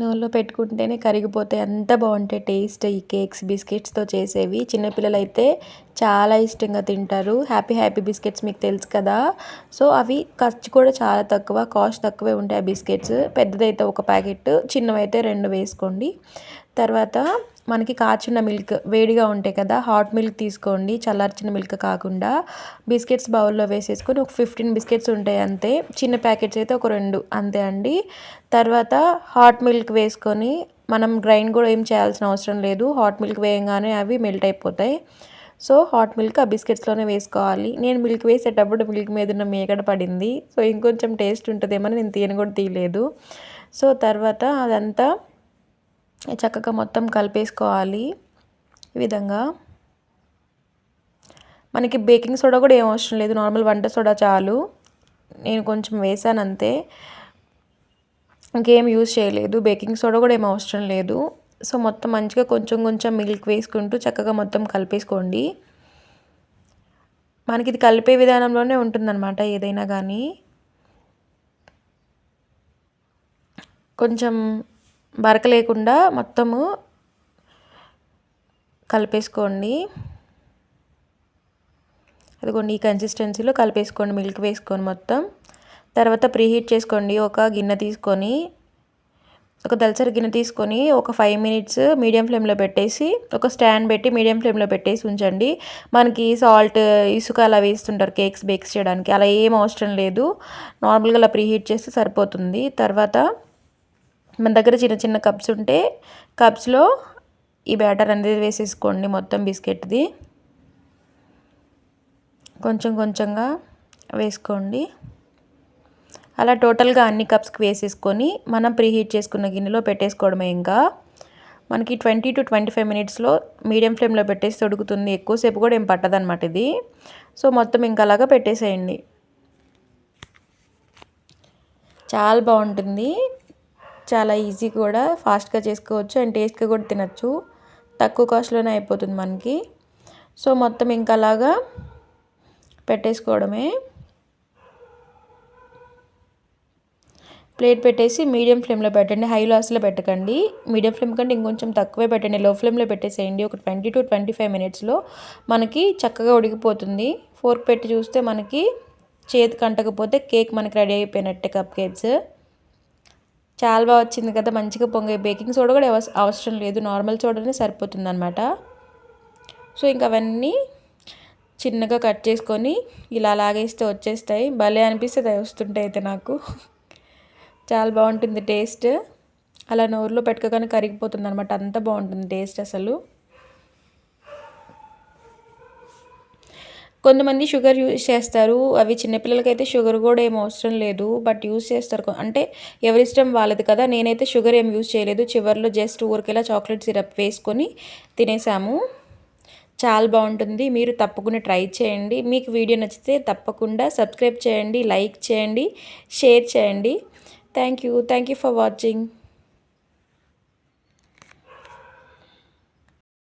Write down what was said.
నోట్లో పెట్టుకుంటేనే కరిగిపోతాయి. అంత బాగుంటాయి టేస్ట్ ఈ కేక్స్ బిస్కెట్స్తో చేసేవి. చిన్నపిల్లలైతే చాలా ఇష్టంగా తింటారు. హ్యాపీ హ్యాపీ బిస్కెట్స్ మీకు తెలుసు కదా. సో అవి ఖర్చు కూడా చాలా తక్కువ, కాస్ట్ తక్కువే ఉంటాయి ఆ బిస్కెట్స్. పెద్దదైతే ఒక ప్యాకెట్, చిన్నవైతే 2 వేసుకోండి. తర్వాత మనకి కాచిన మిల్క్ వేడిగా ఉంటాయి కదా, హాట్ మిల్క్ తీసుకోండి, చల్లార్చిన మిల్క్ కాకుండా. బిస్కెట్స్ బౌల్లో వేసేసుకొని ఒక 15 బిస్కెట్స్ ఉంటాయి అంతే. చిన్న ప్యాకెట్స్ అయితే ఒక 2 అంతే అండి. తర్వాత హాట్ మిల్క్ వేసుకొని మనం గ్రైండ్ కూడా ఏం చేయాల్సిన అవసరం లేదు. హాట్ మిల్క్ వేయంగానే అవి మెల్ట్ అయిపోతాయి. సో హాట్ మిల్క్ ఆ బిస్కెట్స్లోనే వేసుకోవాలి. నేను మిల్క్ వేసేటప్పుడు మిల్క్ మీద ఉన్న మీగడ పడింది. సో ఇంకొంచెం టేస్ట్ ఉంటుందేమో నేను తీయను కూడా తీయలేదు. సో తర్వాత అదంతా చక్కగా మొత్తం కలిపేసుకోవాలి. ఈ విధంగా మనకి బేకింగ్ సోడా కూడా ఏం అవసరం లేదు, నార్మల్ వంట సోడా చాలు. నేను కొంచెం వేసాను అంతే, ఇంకేం యూజ్ చేయలేదు. బేకింగ్ సోడా కూడా ఏం అవసరం లేదు. సో మొత్తం మంచిగా కొంచెం కొంచెం మిల్క్ వేసుకుంటూ చక్కగా మొత్తం కలిపేసుకోండి. మనకి ఇది కలిపే విధానంలోనే ఉంటుందన్నమాట ఏదైనా కానీ. కొంచెం బరక లేకుండా మొత్తము కలిపేసుకోండి. అదిగోండి ఈ కన్సిస్టెన్సీలో కలిపేసుకోండి మిల్క్ వేసుకొని మొత్తం. తర్వాత ప్రీహీట్ చేసుకోండి. ఒక గిన్నె తీసుకొని, ఒక దలసరి గిన్నె తీసుకొని ఒక 5 మినిట్స్ మీడియం ఫ్లేమ్లో పెట్టేసి, ఒక స్టాండ్ పెట్టి మీడియం ఫ్లేమ్లో పెట్టేసి ఉంచండి. మనకి సాల్ట్, ఇసుక అలా వేస్తుంటారు కేక్స్ బేక్స్ చేయడానికి, అలా ఏం అవసరం లేదు. నార్మల్గా అలా ప్రీహీట్ చేస్తే సరిపోతుంది. తర్వాత మన దగ్గర చిన్న చిన్న కప్స్ ఉంటే కప్స్లో ఈ బ్యాటర్ అనేది వేసేసుకోండి మొత్తం బిస్కెట్ది. కొంచెం కొంచెంగా వేసుకోండి. అలా టోటల్గా అన్ని కప్స్కి వేసేసుకొని మనం ప్రీహీట్ చేసుకున్న గిన్నెలో పెట్టేసుకోవడమే. ఇంకా మనకి 20 to 25 మినిట్స్లో మీడియం ఫ్లేమ్లో పెట్టేసి ఉడుకుతుంది. ఎక్కువసేపు కూడా ఏం పట్టదనమాట ఇది. సో మొత్తం ఇంకా అలాగా పెట్టేసేయండి. చాలా బాగుంటుంది, చాలా ఈజీ కూడా, ఫాస్ట్గా చేసుకోవచ్చు అండ్ టేస్ట్గా కూడా తినచ్చు. తక్కువ కాస్ట్లోనే అయిపోతుంది మనకి. సో మొత్తం ఇంకా అలాగా పెట్టేసుకోవడమే. ప్లేట్ పెట్టేసి మీడియం ఫ్లేమ్లో పెట్టండి, హైలో అసలు పెట్టకండి. మీడియం ఫ్లేమ్ కంటే ఇంకొంచెం తక్కువే పెట్టండి, లో ఫ్లేమ్లో పెట్టేసేయండి. ఒక 20 to 25 మినిట్స్లో మనకి చక్కగా ఉడికిపోతుంది. ఫోర్క్ పెట్టి చూస్తే మనకి చేతికి అంటకపోతే కేక్ మనకి రెడీ అయిపోయినట్టే, కప్ కేక్స్. చాలా బాగా వచ్చింది కదా, మంచిగా పొంగే. బేకింగ్ సోడా కూడా అవసరం లేదు, నార్మల్ సోడానే సరిపోతుంది అనమాట. సో ఇంకా అవన్నీ చిన్నగా కట్ చేసుకొని ఇలా లాగేస్తే వచ్చేస్తాయి. భలే అనిపిస్తుంది వస్తుంటాయి అయితే నాకు. చాలా బాగుంటుంది టేస్ట్. అలా నోరులో పెట్టుకోగానే కరిగిపోతుంది అనమాట, అంత బాగుంటుంది టేస్ట్ అసలు. కొంతమంది షుగర్ యూజ్ చేస్తారు, అవి చిన్నపిల్లలకైతే షుగర్ కూడా ఏం అవసరం లేదు, బట్ యూజ్ చేస్తారు. అంటే ఎవరి ఇష్టం వాళ్ళది కదా. నేనైతే షుగర్ ఏం యూజ్ చేయలేదు, చివరిలో జస్ట్ ఊరికేలా చాక్లెట్ సిరప్ వేసుకొని తినేసాము. చాలా బాగుంటుంది, మీరు తప్పకుండా ట్రై చేయండి. మీకు వీడియో నచ్చితే తప్పకుండా సబ్స్క్రైబ్ చేయండి, లైక్ చేయండి, షేర్ చేయండి. Thank you for watching.